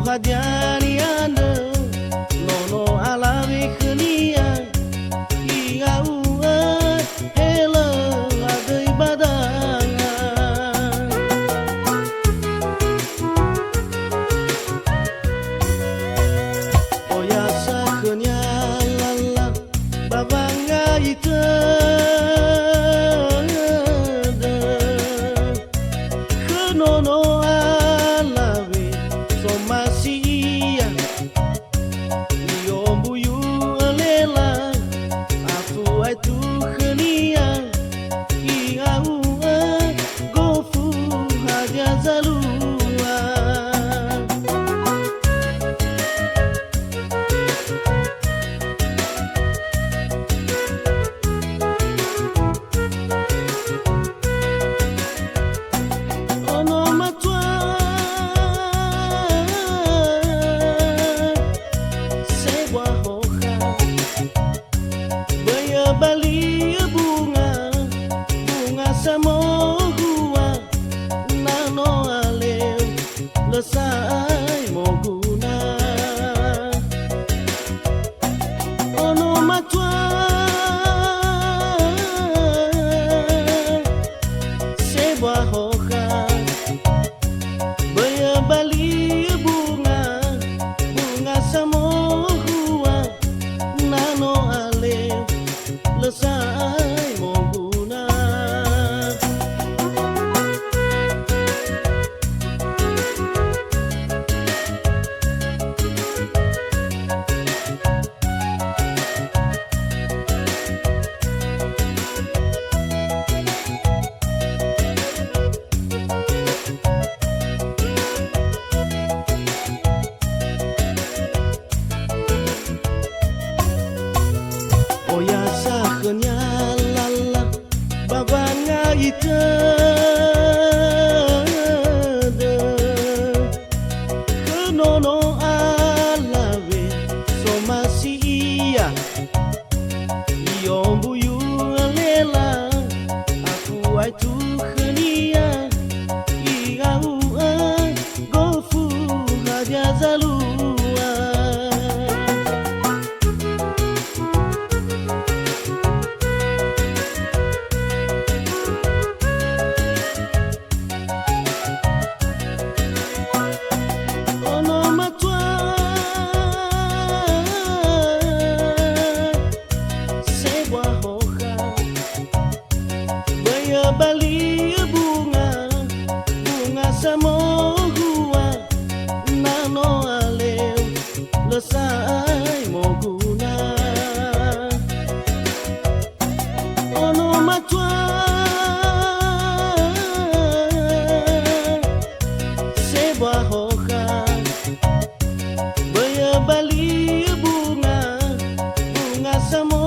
hadiani anda nono alawi kenia ia uat hela adai badangan oya sakenya lala babanga ita nono alawi somasia yombuyu lela afu aitu khania iaua gofu hadia zalua bali bunga samo gua nano ale lesai moguna ono matwa sebuah hoka bali bunga samo gua nano ale lesai moguna oya sakenya lala babanga ita kenono alawe somasia yombuyu lela aku aitu khania iaua gofu hadia zalua bali bunga samo gua nano ale lesai moguna ono matwa sebuah hoka bali bunga samo